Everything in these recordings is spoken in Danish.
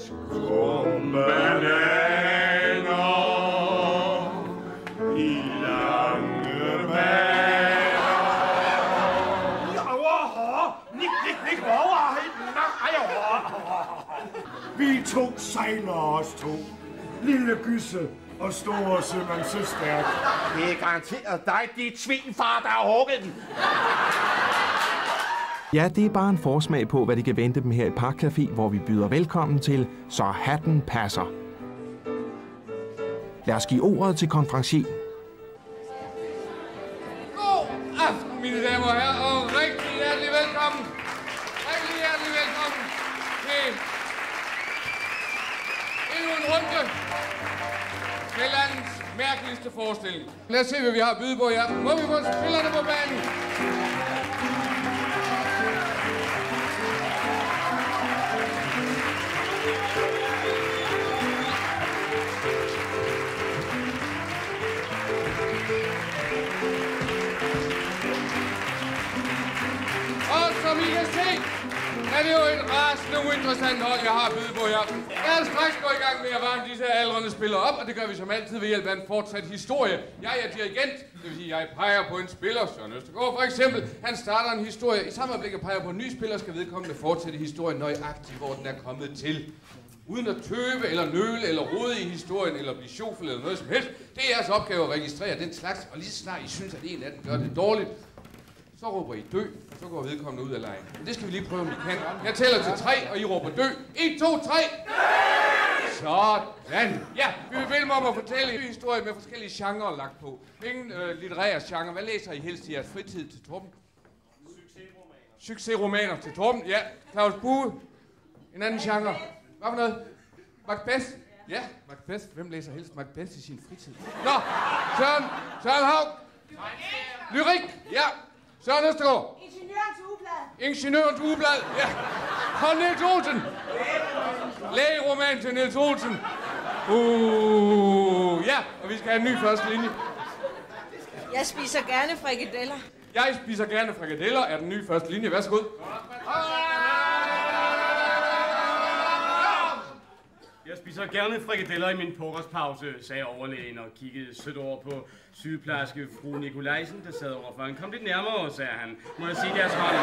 Skumbananer i lange baner. Vi to sejler os to. Lille Gysse og store sømand så stærk. Det er garanteret dig, dit svinfar, der har hugget den. Ja, det er bare en forsmag på, hvad de kan vente dem her i Parkcafé, hvor vi byder velkommen til Så Hatten Passer. Lad os give ordet til konferencier. God aften, mine damer og herrer, og rigtig hjertelig velkommen. Rigtig hjertelig velkommen til endnu en runde med landets mærkeligste forestilling. Lad os se, hvad vi har at byde på i aften. Må vi få spillerne på banen? Som I kan se, er det jo et rasende uinteressant hold, jeg har at byde på her. Jeg er straks gået i gang med at varme disse aldrende spillere op, og det gør vi som altid ved hjælp af en fortsat historie. Jeg er dirigent, det vil sige, jeg peger på en spiller, Søren Østergaard for eksempel. Han starter en historie. I samme øjeblik, jeg peger på en ny spiller, skal vedkommende fortsætte historien nøjagtigt, hvor den er kommet til. Uden at tøve, eller nøle, eller rode i historien, eller blive sjofel, eller noget som helst. Det er jeres opgave at registrere den slags, og lige så snart I synes, at en af dem gør det dårligt, så råber I dø, og så går vedkommende ud af lejen. Men det skal vi lige prøve, om vi kan. Jeg tæller til 3, og I råber dø. 1, 2, 3! Sådan! Ja, vi vil bede mig om at fortælle en historie med forskellige genrer lagt på. Hvilken litterære genre? Hvad læser I helst i jeres fritid til Torben? Succesromaner. Succesromaner til Torben, ja. Claus Bue. En anden genre. Hvad for noget? Macbeth? Ja, Macbeth. Hvem læser helst Macbeth i sin fritid? Nå, Søren Haug. Lyrik, ja. Søren Østergaard. Ingeniørens ugeblad. Ingeniørens ugeblad, ja. Og Niels Olsen. Lægeroman til Niels Olsen. Ja, og vi skal have en ny første linje. Jeg spiser gerne frikadeller. Jeg spiser gerne frikadeller, er den nye første linje. Værsgo. Jeg spiser gerne frikadeller i min pokkerspause, sagde overlægen og kiggede sødt over på sygeplejerske fru Nikolajsen, der sad overfor. Han kom lidt nærmere, sagde han. Må jeg sige deres hånd?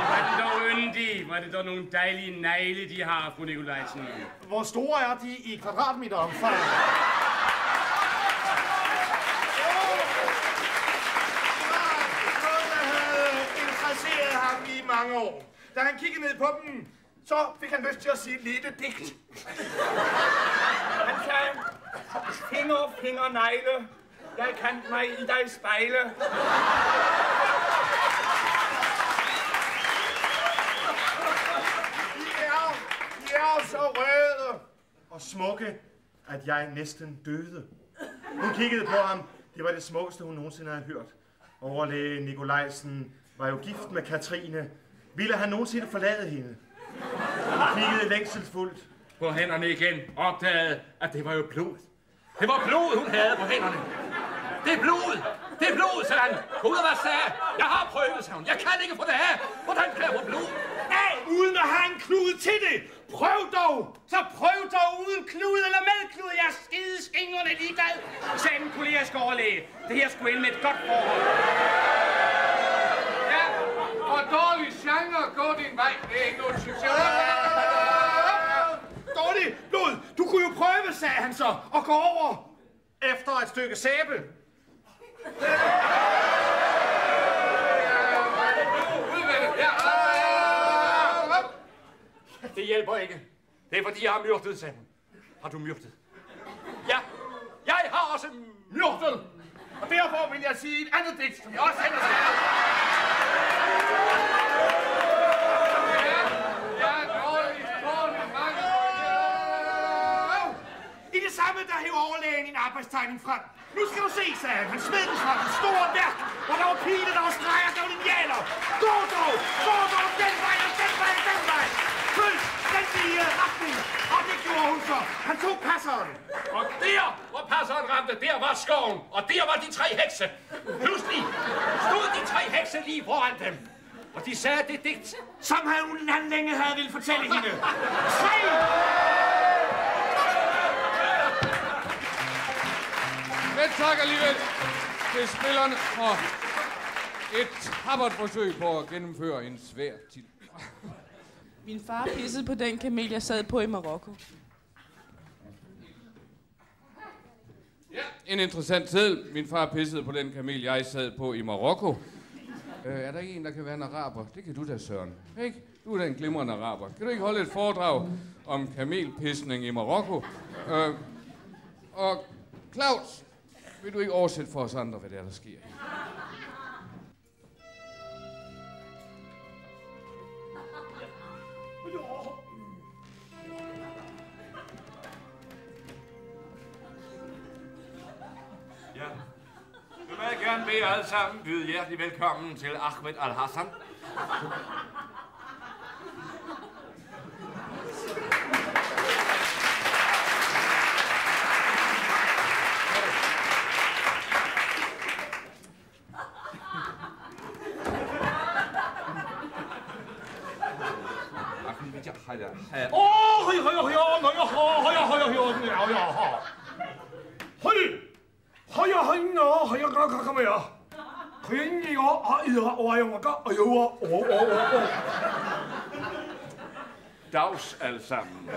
Var det dog yndige? Var det dog nogle dejlige negle, de har, fru Nikolajsen? Hvor store er de i kvadratmeter omfang? Noget, der havde interesseret ham i mange år. Da han kiggede ned på dem, så fik han lyst til at sige et lille digt. Han sagde, finger, negle, jeg kan mig i dig spejle. I er så røde og smukke, at jeg næsten døde. Hun kiggede på ham. Det var det smukkeste, hun nogensinde havde hørt. Overlæge Nikolajsen var jo gift med Katrine. Ville han nogensinde forlade hende? Hun kiggede længselsfuldt på hænderne igen, opdagede, at det var jo blod. Det var blod, hun havde på hænderne. Det er blod! Det er blod, sagde han. Gå ud og hvad sagde? Jeg har prøvet, sagde hun. Jeg kan ikke få det af. Hvordan kan jeg få blod? Nej, uden at have en klud til det. Prøv dog! Så prøv dog uden klud eller med klud. Jeg er skide skingerne ligeglad, sagde den kollegiske overlæge. Det her skulle ende med et godt forhold. Ja, og dårlig genre, gå din vej. Det er ikke nogen succes. Dårlig blod! Du kunne jo prøve, sagde han så, og gå over efter et stykke sæbe. Det hjælper ikke. Det er fordi, jeg har myrdet, sagde hun. Har du myrdet? Ja, jeg har også myrdet. Og derfor vil jeg sige et andet digt, som jeg også hænder til. I det samme, der hæver overlægen en arbejdstegning frem. Nu skal du se, sagde han. Han smed den fra et stort værk, hvor der var pile, der var streger, der var linealer. Gå dog, den vej og den vej og den vej. Følg den i retning. Og det gjorde hun så. Han tog passeren. Og der, hvor passeren ramte, der var skoven. Og der var de 3 hekse. Pludselig stod de 3 hekse lige foran dem. Og de sagde det digt, som han længe havde ville fortælle hende. 3 Men tak alligevel til spillerne for et tappert forsøg på at gennemføre en svær titel. Min far pissede på den kamel, jeg sad på i Marokko. Ja, en interessant tid. Min far pissede på den kamel, jeg sad på i Marokko. Er der ikke en, der kan være en araber? Det kan du da, Søren. Ikke? Du er da en glimrende araber. Kan du ikke holde et foredrag om kamelpisning i Marokko? Og Claus, vil du ikke oversætte for os andre, hvad det er, der sker? Ja. Nu vil jeg gerne bede jer alle sammen byde hjertelig velkommen til Ahmed Al-Hassan. Dags alle sammen.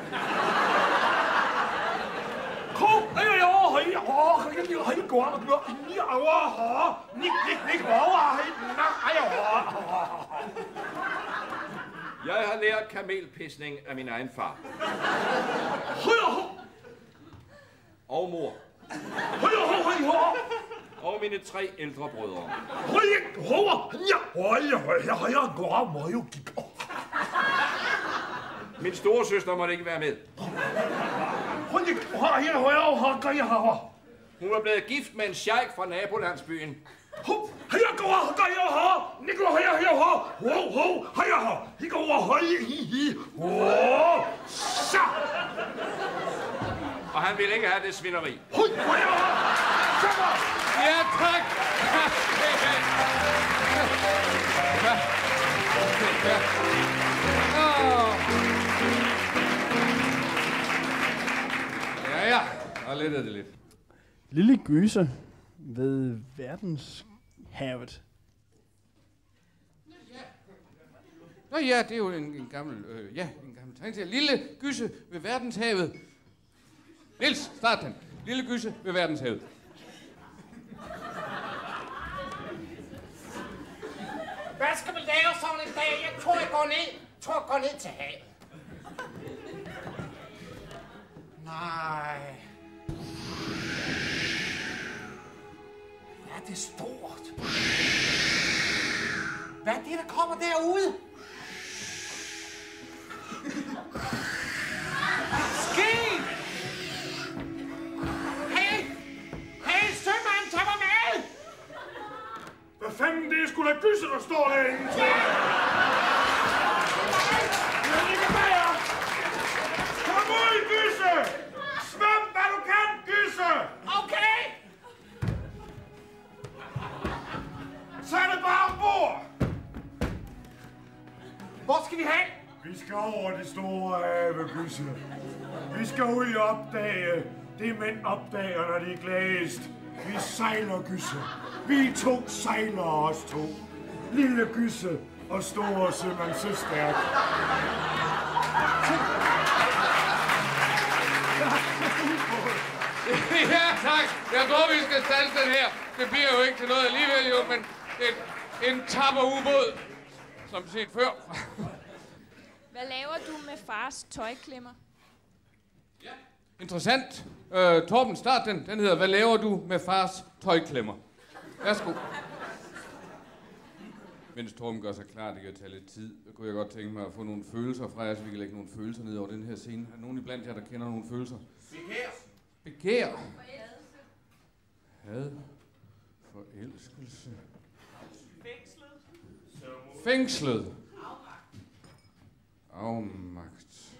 Jeg har lært kamelpisning af min egen far. Og mor. Og mine 3 ældre brødre. Min store søster måtte ikke være med. Hun var blevet gift med en sheik fra nabolandsbyen. Og han ville ikke have det svineri. Ja, tak! Ja, og lidt er det lidt. Lille Gyse ved verdenshavet. Nå ja, det er jo en gammel, en gammel tegneserie. Lille Gyse ved verdenshavet. Niels, start den. Lille Gyse ved verdenshavet. Hvad skal man lave sådan en dag? Jeg tror, jeg går ned til havet. Nej. Hvad er det stort? Hvad er det, der kommer derude? Skib! Hey, sømand, tag mig med! Hvad fanden, det er sgu da Gyse, der står derinde, tror jeg. Jeg ligger med jer. Kom ud, Gyse! Svøm, hvad du kan, Gyse! Okay! Så er det bare ombord! Hvor skal vi hen? Vi skal over det store have, Gyse. Vi skal ud og opdage det, mænd opdager, når de er gladest. Vi sejler, Gyse. Vi 2 sejler os 2. Lille Gyse og store sømand Søstærk. Ja, tak. Jeg tror, vi skal standse den her. Det bliver jo ikke til noget alligevel, jo, men en tapper ubåd, som set før. Hvad laver du med fars tøjklemmer? Ja. Interessant. Torben, start den. Den hedder, hvad laver du med fars tøjklemmer? Værsgo. Mens Torben gør sig klar, det kan tage lidt tid, kunne jeg godt tænke mig at få nogle følelser fra jer, så vi kan lægge nogle følelser ned over den her scene. Er der nogen iblandt jer, der kender nogle følelser? Begær. Begær. Had. Forelskelse. Fængslet. Afmagt.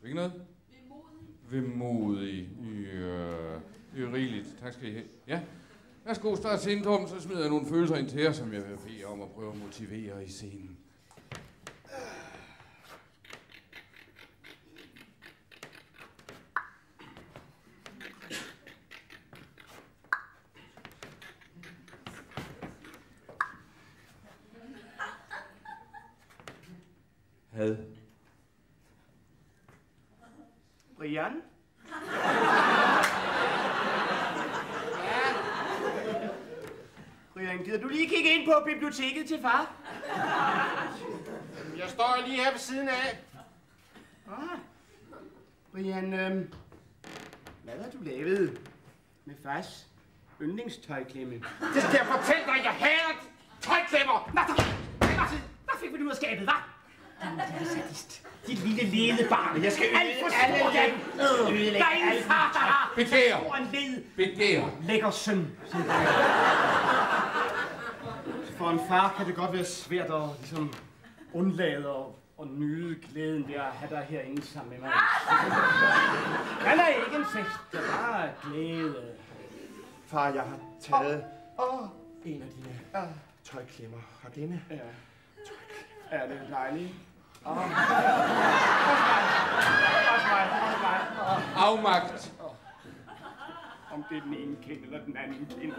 Ikke noget? Vemodig. Det er rigeligt. Tak skal I have. Ja. Værsgo, start scenen, Torben, så smider jeg nogle følelser ind til jer, som jeg vil bede om at prøve at motivere i scenen. Had. Brian? Brian, gider du lige kigge ind på biblioteket til far? Jeg står lige her ved siden af. Brian, hvad har du lavet med fars yndlingstøjklemme? Det skal jeg fortælle dig, jeg hader tøjklemmer! Der fik vi det ud af skabet, hva'? Din lille sadist. Dit lille ledebarn. Jeg skal ødelægge alt for Begær. Begær. Lækker søn. For en far kan det godt være svært at ligesom undlade og nyde glæden ved at have dig herinde sammen med mig. Han er ikke en fest, det er bare glæde. Far, jeg har taget en af dine tøjklemmer. Og denne er det dejligt? Afmagt. Om det er den ene kind eller den anden kind.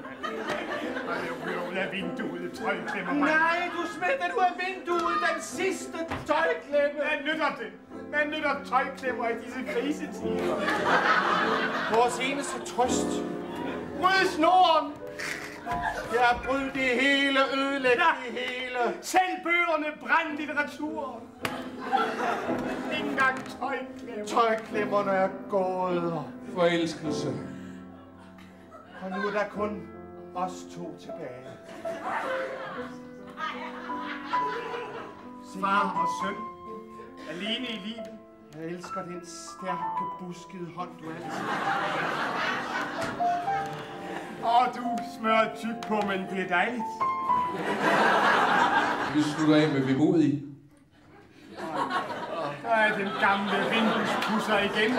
Jeg vil ud af vinduet, tøjklemmer mig. Nej, du smider ud af vinduet den sidste tøjklemme. Hvad nytter det? Hvad nytter tøjklemmer i disse krisetider? Vores eneste trøst. Ryd snoren! Jeg brød det hele, ødelæg det hele. Selv bøgerne, brænd litteraturen. Ikke engang tøjklemmer. Tøjklemmerne er gået. Forelskelse. Og nu er der kun os to tilbage. Far og søn. Alene i livet. Jeg elsker den stærke, buskede hånd, du altid. Du smører tyk på, men det er dejligt. Vi slutter af med vemodig. Der er den gamle vinduespusser igen.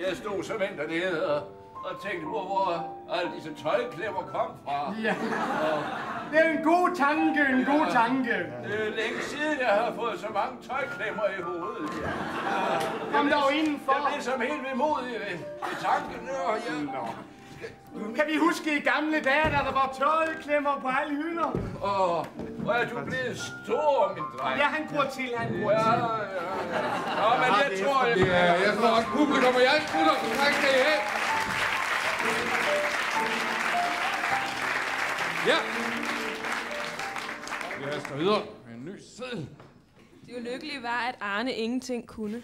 Jeg stod så vent dernede og tænkte på, hvor alle disse tøjklemmer kom fra. Ja. Det er en god tanke, en god tanke. Det er længe siden, jeg har fået så mange tøjklemmer i hovedet. Kom dog indenfor. Jeg blev som helt vemodig ved tanken. Kan vi huske i gamle dage, da der var tøjklemmer på alle hylder? Hvor er du blevet stor, min dreng? Ja, han går til, han går til. Nå, men jeg tror, jeg tror også publikum, og jeg slutter. Tak skal I have. Ja. Vi haster videre med en ny seddel. Det ulykkelige var, at Arne ingenting kunne.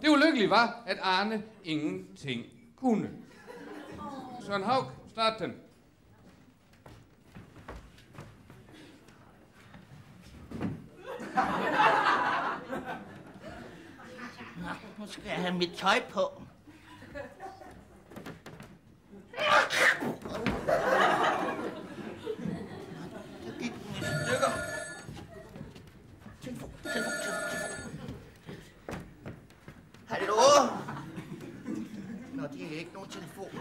Det ulykkelige var, at Arne ingenting kunne. Søren Haug, start den. Nu skal jeg have mit tøj på. Det gik med stykker. Telefon. Hallo? Nå, det er ikke nogen telefon.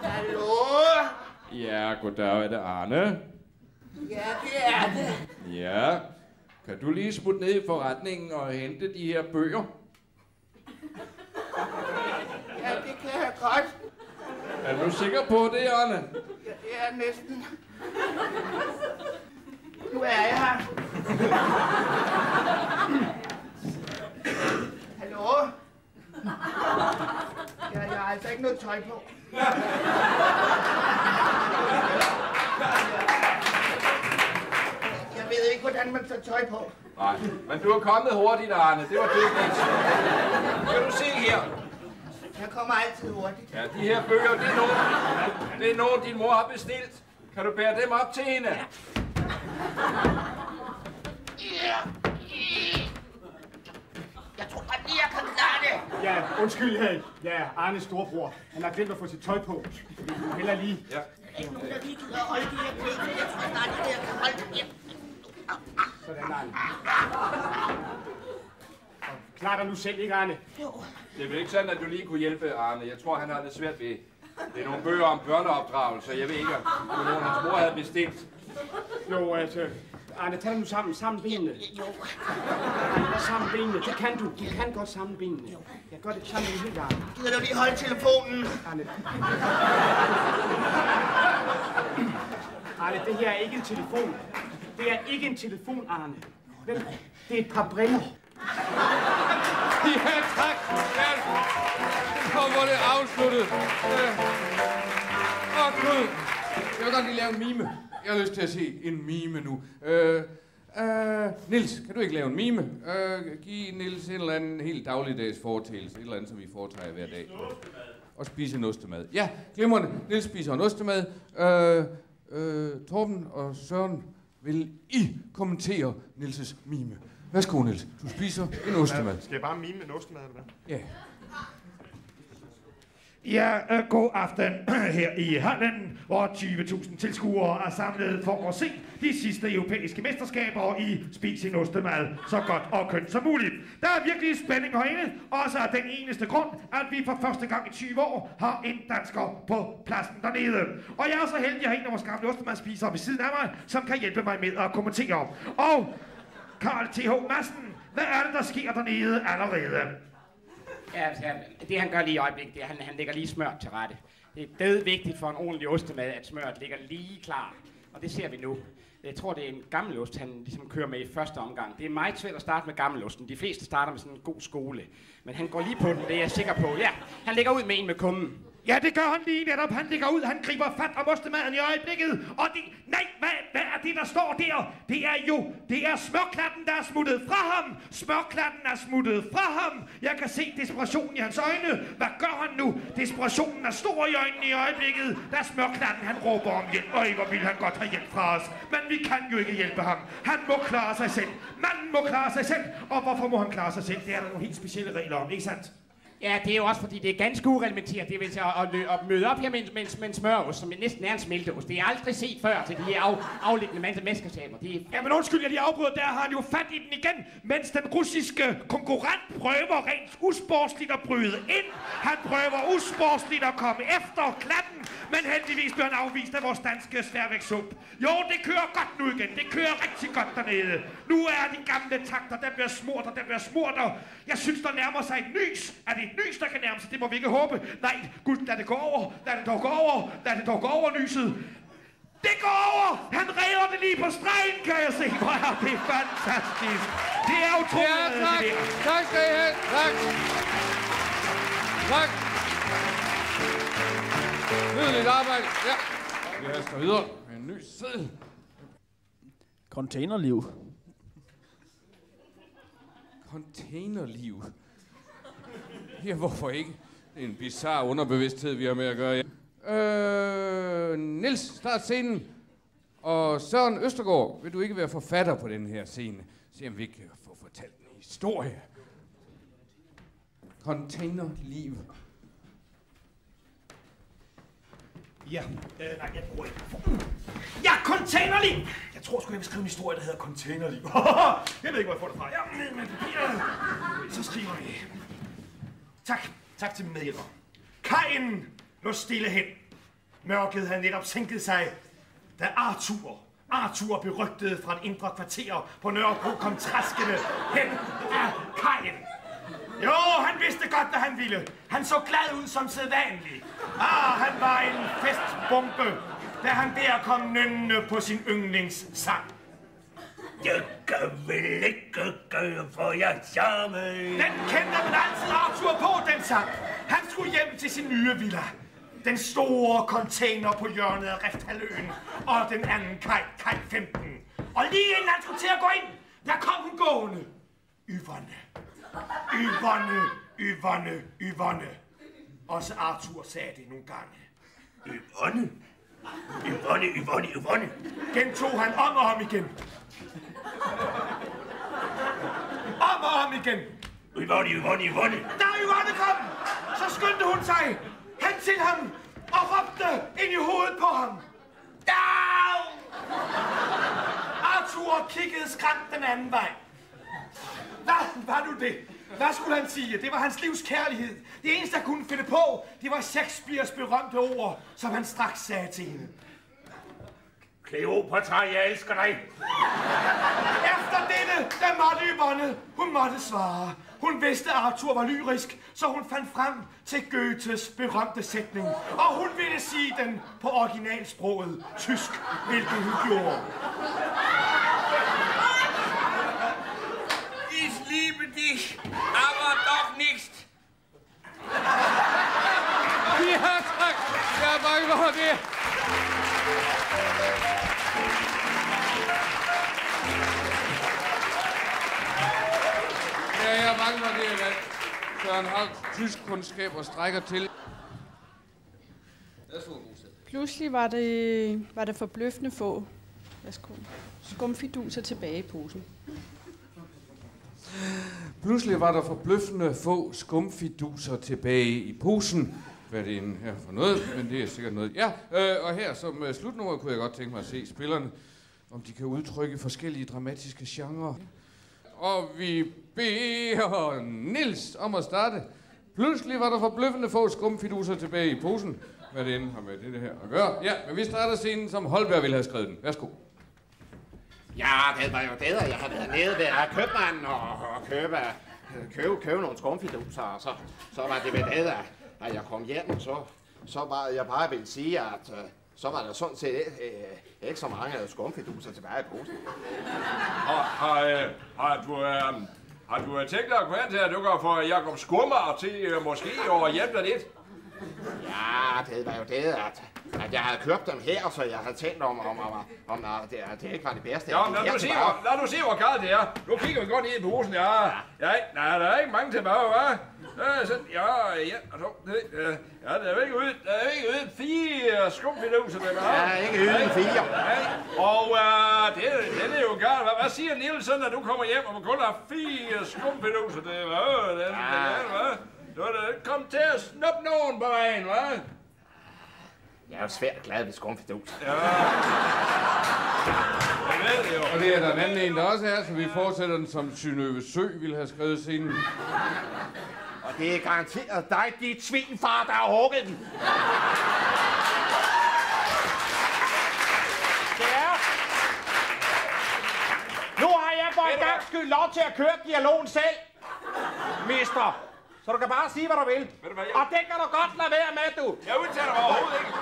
Hallo? Ja, goddag, er det Arne? Ja, det er det. Ja. Kan du lige smutte ned i forretningen og hente de her bøger? Ja, det kan jeg godt. Er du sikker på det, Arne? Ja, det er næsten. Nu er jeg her. Hallo? Ja, jeg har altså ikke noget tøj på. Jeg ved ikke, hvordan man tager tøj på. Nej, men du er kommet hurtigt, Arne. Det var dygtigt. Kan du se her? Jeg kommer altid hurtigt. Ja, de her bøger, det er nogen, din mor har bestilt. Kan du bære dem op til hende? Jeg tror godt lige, jeg kan klare det. Ja, undskyld, hey. Ja, Arnes storebror. Han har glemt at få sit tøj på. Heller lige. Ja. Jeg kunne da lige gider at holde det her kæde. Jeg tror snart, at jeg kan holde det her. Sådan, Arne. Klar dig nu selv, ikke, Arne? Jo. Det er vel ikke sådan, at du lige kunne hjælpe Arne. Jeg tror, han har det svært ved. Det er nogle bøger om børneopdragelse. Jeg ved ikke, om det var nogen, hans mor havde bestilt. Jo, altså, Arne, tag nu sammen. Sammen benene. Jo. Sammen benene. Det kan du. Du kan godt sammen benene. Jeg gør det sammen helt Arne. Gider du lige holde telefonen? Arne. Arne, det her er ikke en telefon. Det er ikke en telefon, Arne. Vel, det er et par briller. Ja, tak. Ja. Nu var det afsluttet. Gud. Jeg vil godt lige lave en mime. Jeg har lyst til at se en mime nu. Niels, kan du ikke lave en mime? Giv Niels en eller anden helt dagligdags foretagelse. Et eller andet, som vi foretager hver dag. Og spise en ostemad. Ja, glimrende. Niels spiser en ostemad. Torben og Søren, vil I kommentere Niels' mime? Værsgo, Niels. Du spiser en ostemad. Skal jeg bare mime en ostemad, eller hvad? Ja. Ja, god aften her i Hallen, hvor 20.000 tilskuere er samlet for at se de sidste europæiske mesterskaber i Spis en ostemad så godt og kønt som muligt. Der er virkelig spænding herinde, også af den eneste grund, at vi for første gang i 20 år har en dansker på pladsen dernede. Og jeg er så heldig at have en af vores gamle ostemadspisere ved siden af mig, som kan hjælpe mig med at kommentere. Og Carl T.H. Madsen, hvad er det, der sker dernede allerede? Ja, det han gør lige i øjeblikket, det er, han lægger lige smør til rette. Det er død vigtigt for en ordentlig ostemad, at smøret ligger lige klar. Og det ser vi nu. Jeg tror, det er en gammelost, han ligesom kører med i første omgang. Det er meget svært at starte med gammelosten. De fleste starter med sådan en god skole. Men han går lige på den, det er jeg sikker på. Ja, han lægger ud med en med kummen. Ja, det gør han lige netop. Han ligger ud, han griber fat om ostemaden i øjeblikket. Og det... Nej, hvad er det, der står der? Det er smørklatten, der er smuttet fra ham. Smørklatten er smuttet fra ham. Jeg kan se desperationen i hans øjne. Hvad gør han nu? Desperationen er stor i øjnene i øjeblikket. Da smørklatten, han råber om hjælp. Øj, hvor vil han godt have hjælp fra os. Men vi kan jo ikke hjælpe ham. Han må klare sig selv. Manden må klare sig selv. Og hvorfor må han klare sig selv? Det er der nogle helt specielle regler om, ikke sandt? Ja, det er jo også fordi, det er ganske ureglementeret. Det vil sige at møde op her med en smørost, som næsten er en smelteost. Det er aldrig set før til de her afliggende mesterskaber. Ja, men undskyld, jeg lige afbryder. Der har han jo fat i den igen, mens den russiske konkurrent prøver rent usportsligt at bryde ind. Han prøver usportsligt at komme efter klatten, men heldigvis bliver han afvist af vores danske sværvægtsup. Jo, det kører godt nu igen. Det kører rigtig godt dernede. Nu er de gamle takter, der bliver smurt, og jeg synes, der nærmer sig et nys. Er det et nys, der kan nærme sig? Det må vi ikke håbe. Nej, gud, lad det gå over. Lad det dog gå over, nyset. Det går over! Han redder det lige på stregen, kan jeg se. Hvor er det fantastisk. Det er utroligt. Ja, tak. Tak skal I have. Tak. Tak. Nydeligt arbejde. Ja. Vi haster videre med en ny seddel. Containerliv. Containerliv. Ja, hvorfor ikke? Det er en bizarre underbevidsthed, vi har med at gøre. Niels, start scenen. Og Søren Østergaard, vil du ikke være forfatter på den her scene? Se om vi kan få fortalt en historie. Containerliv. Ja, nej, jeg bruger ikke. Ja, containerliv! Jeg tror sgu, jeg vil skrive en historie, der hedder containerliv. Jeg ved ikke, hvor jeg får det fra. Ja, men så skriver vi. Tak til min medhjælper. Kajen lå stille hen. Mørket havde netop sænket sig, da Arthur berygtede fra et indre kvarter på Nørrebro kom træskende hen af kajen. Jo, han vidste godt, hvad han ville. Han så glad ud som sædvanlig. Han var en festbombe, da han der kom nønnende på sin yndlingssang. Jeg kan vel ikke gøre for jer charme. Den kendte man altid Arthur på, den sang. Han skulle hjem til sin nye villa. Den store container på hjørnet af Rifthaløen. Og den anden kaj 15. Og lige inden han skulle til at gå ind, der kom hun gående. Yvonne. Også Arthur sagde det nogle gange. Yvonne. Gentog han om og om igen. Yvonne. Da Yvonne kom, så skyndte hun sig hen til ham og råbte ind i hovedet på ham. Dav! Arthur kiggede skræmt den anden vej. Hvad var nu det? Hvad skulle han sige? Det var hans livs kærlighed. Det eneste, han kunne finde på, det var Shakespeares berømte ord, som han straks sagde til hende. Kleopatra, jeg elsker dig. Efter dette, da måtte Yvonne, hun måtte svare. Hun vidste, at Arthur var lyrisk, så hun fandt frem til Goethes berømte sætning. Og hun ville sige den på originalsproget tysk, hvilket hun gjorde. Ich liebe dich, aber doch nicht. Ja, tak. Jeg er bange for det. Ja, jeg er bange for det, hvad Søren Holks tyskkundskaber strækker til. Pludselig var der forbløffende få skumfiduser tilbage i posen. Pludselig var der forbløffende få skumfiduser tilbage i posen. Hvad er det her for noget? Men det er sikkert noget. Ja, og her som slutnummer kunne jeg godt tænke mig at se spillerne, om de kan udtrykke forskellige dramatiske genrer. Og vi beder Nils om at starte. Pludselig var der forbløffende få skumfiduser tilbage i posen. Hvad det end har med det her at gøre. Ja, men vi starter scenen, som Holberg ville have skrevet den. Værsgo. Ja, det var jo det, jeg havde været nede ved købmanden og købe nogle skumfiduser, og så var det ved det, at jeg kom hjem, og så var jeg bare ville sige, at så var der sådan set ikke så mange skumfiduser tilbage i posen. Har du tænkt dig at gå hen til, at du kan få Jakob Skummer til måske at hjælpe dig lidt? Ja, det var jo det, at jeg havde købt dem her, så jeg havde tænkt om det ikke var det bedste. Ja, lad du se, hvor kaldt det er. Nu kigger vi godt ned i posen, ja. Nej, der er ikke mange tilbage, hva'? Der er ikke ude 4 skumfiduser, det var. Ja, ikke uden 4. Og det er jo galt. Hvad siger Nielsen, når du kommer hjem, og man kun har 4 skumfiduser, det var? Du har da kommet til at snuppe nogen på vejen, hva'? Jeg er jo svært glad ved skumfiduser. Ja. Det jo. Og det er der en anden en, der også er, så vi fortsætter den, som Synnøve Sø ville have skrevet scenen. Og det er garanteret dig, dit svinfar, der har hugget den. Ja. Nu har jeg for en gang skyld lov til at køre dialogen selv, mister. Så du kan bare sige, hvad du vil. Og det kan du godt lade være med, du. Jeg udtaler mig overhovedet ikke.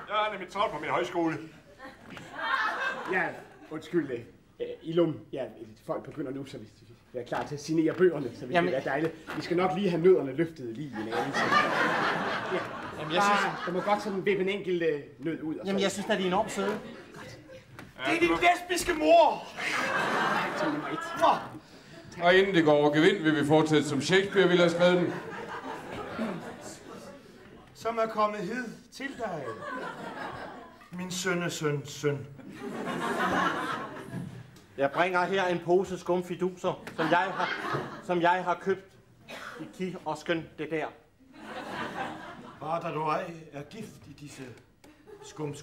Jeg er nemlig travlt på min højskole. Ja, undskyld. Ilum, ja, folk begynder nu, så vi er klar til at signere bøgerne, så det vil være dejligt. Vi skal nok lige have nødderne løftet lige en anelse. Ja, jamen, jeg synes, der må godt sådan vippe en enkelt nød ud. Jamen, jeg synes, at de er enormt søde. Det er din lesbiske mor! Og inden det går over gevind, vil vi fortsætte, som Shakespeare ville have skrevet den. Som er kommet hid til dig, min søn. Jeg bringer her en pose skumfiduser, som jeg har købt i kiosken, det der. Bare da du ej er gift i disse skum.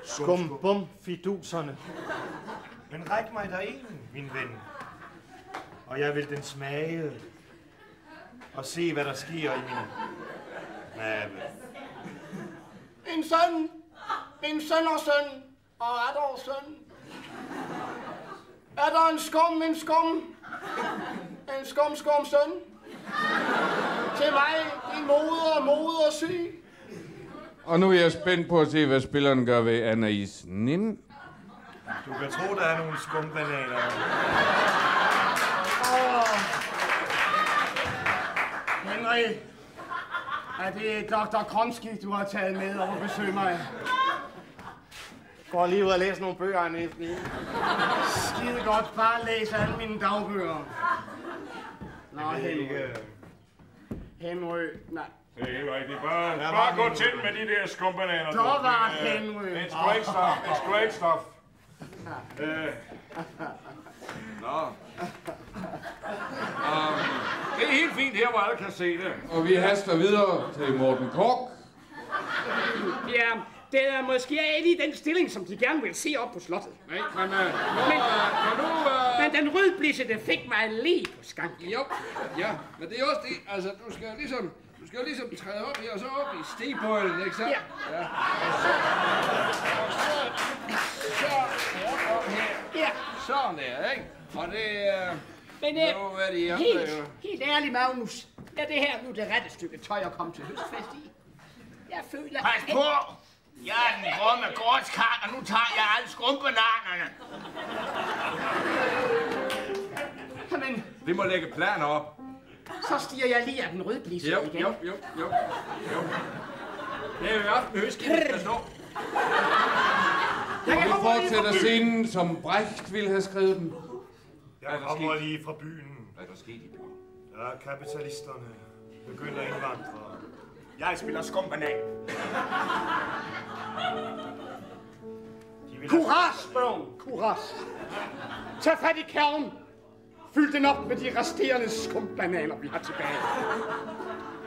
Skumbum-fiduserne. Men ræk mig der en, min ven, og jeg vil den smage og se, hvad der sker i min mave. En søn og søn, og er der søn? Er der en skum søn? Til mig, din moder syg. Og nu er jeg spændt på at se, hvad spilleren gør ved Anais Nin. Du kan tro, der er nogle skumbananer. Henry, er det Dr. Kronsky, du har taget med over at besøge mig? Går lige ud og læser nogle bøger, Anais. Skide godt, bare læs alle mine dagbøger. Nå, Henry, nej. Det er helt rigtigt. Bare gå til med de der skumbananer. Der var Henry. It's great stuff. Nå. Det er helt fint her, hvor alle kan se det. Og vi haster videre til Morten Korch. Ja, det er måske i den stilling, som de gerne vil se op på slottet. Nej, men den rødblissede fik mig lige på skanken. Jo, ja, men det er også det. Altså, du skal ligesom Du skal jo ligesom træde op her, og så op i stigbøjlen, ikke sandt? Ja. Så op her. Ja. Sådan der, ikke? Og det er... Men helt ærligt, Magnus. Ja, det her nu det rette stykke tøj at komme til høstfest i. Jeg føler... Pas på! Jeg er den grumme gårdskart, og nu tager jeg alle skrumbananerne. Jamen... Vi må lægge planer op. Så stiger jeg lige af den rødblise igen. Jo. Det er jo aften høstskibet, der står. Og vi fortsætter scenen, som Brecht ville have skrevet den. Jeg kommer lige fra byen. Hvad er der sket i byen? Ja, kapitalisterne begynder at indvandre. Jeg spiller skumbanan. Courage, børn! Courage! Tag fat i kærlen. Fyld den op med de resterende skumbananer, vi har tilbage.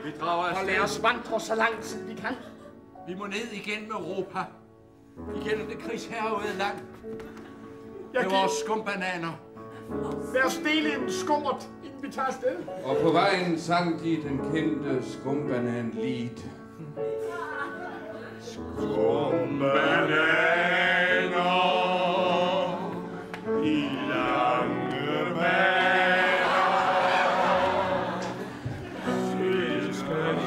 Vi drager afsted. Og lad os vandre så lang tid vi kan. Vi må ned igennem Europa. Igennem det krigshærgede land. Med vores skumbananer. Lad os dele en skummert, inden vi tager afsted. Og på vejen sang de den kendte skumbanan-lied. Skumbananer i lange baner. Søsken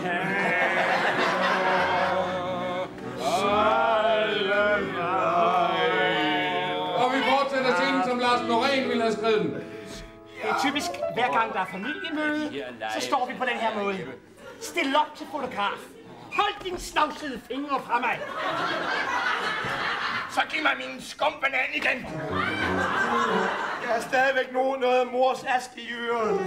Og vi fortsætter scenen, som Lars Norén ville have skrevet den. Det er typisk, hver gang der er familiemøde, så står vi på den her måde. Stil op til fotograf. Hold din snavsede fingre fra mig. Så giv mig min skumbanan igen. Jeg har stadigvæk noget af mors ask i øret.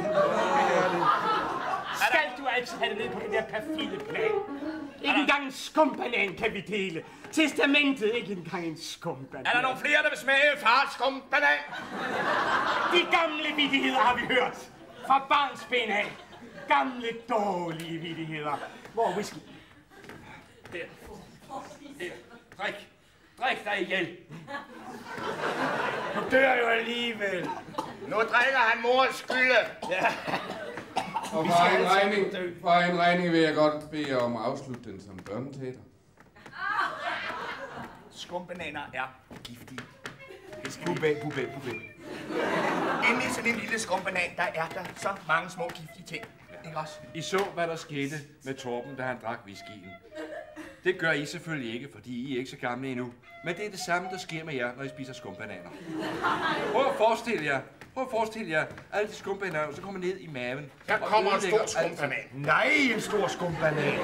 Skal du altså have det ned på den der perfide plan? Ikke engang en skumbanan kan vi dele. Testamentet ikke engang en skumbanan. Er der nogle flere, der vil smage fars skumbanan? De gamle vittigheder har vi hørt. Fra barnsben af. Gamle, dårlige vittigheder. Hvor er whisky? Der. Drik dig ihjel. Du dør jo alligevel. Nu drikker han mors skylde. Ja. Og for en regning vil jeg godt bede om at afslutte den som børneteater. Skumbananer er giftige. Bubbe. Inde i sådan en lille skumbanan, der er der så mange små giftige ting. Ikke også? I så, hvad der skete med Torben, da han drak whiskyen. Det gør I selvfølgelig ikke, fordi I er ikke så gamle endnu. Men det er det samme, der sker med jer, når I spiser skumbananer. Prøv at forestille jer, alle de skumbananer, så kommer ned i maven. Der kommer en stor skumbanan. Nej, en stor skumbanan.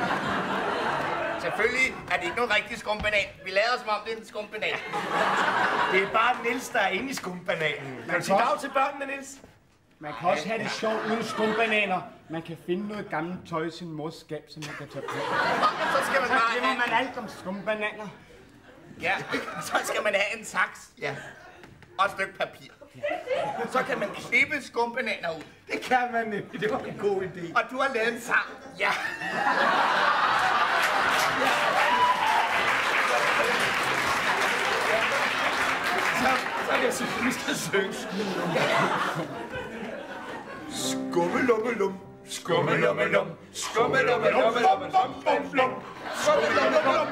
Selvfølgelig er det ikke nogen rigtig skumbanan. Vi lader som om det er en skumbanan. Det er bare Niels, der er inde i skumbananen. Kan du sige dag til børnene, Niels? Man kan også have det sjovt uden skumbananer. Man kan finde noget gammelt tøj i sin mors skab, som man kan tage på. Så skal man bare glemmer man alt om skumbananer. Ja, så skal man have en saks. Ja. Og et stykke papir. Så kan man klippe skumbananer ud. Det kan man nemlig. Det var en god idé. Og du har lavet en sang. Ja. Så kan jeg sige, at vi skal synge. Skummelummelum. Skummelummelum. Skummelummelum. Skummelummelum.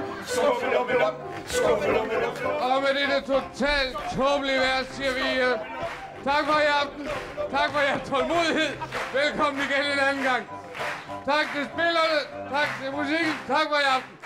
Og med dette totalt tåbelige vers siger vi tak for i aften. Tak for jeres tålmodighed. Velkommen igen en anden gang. Tak til spillerne. Tak til musikken. Tak for i aften.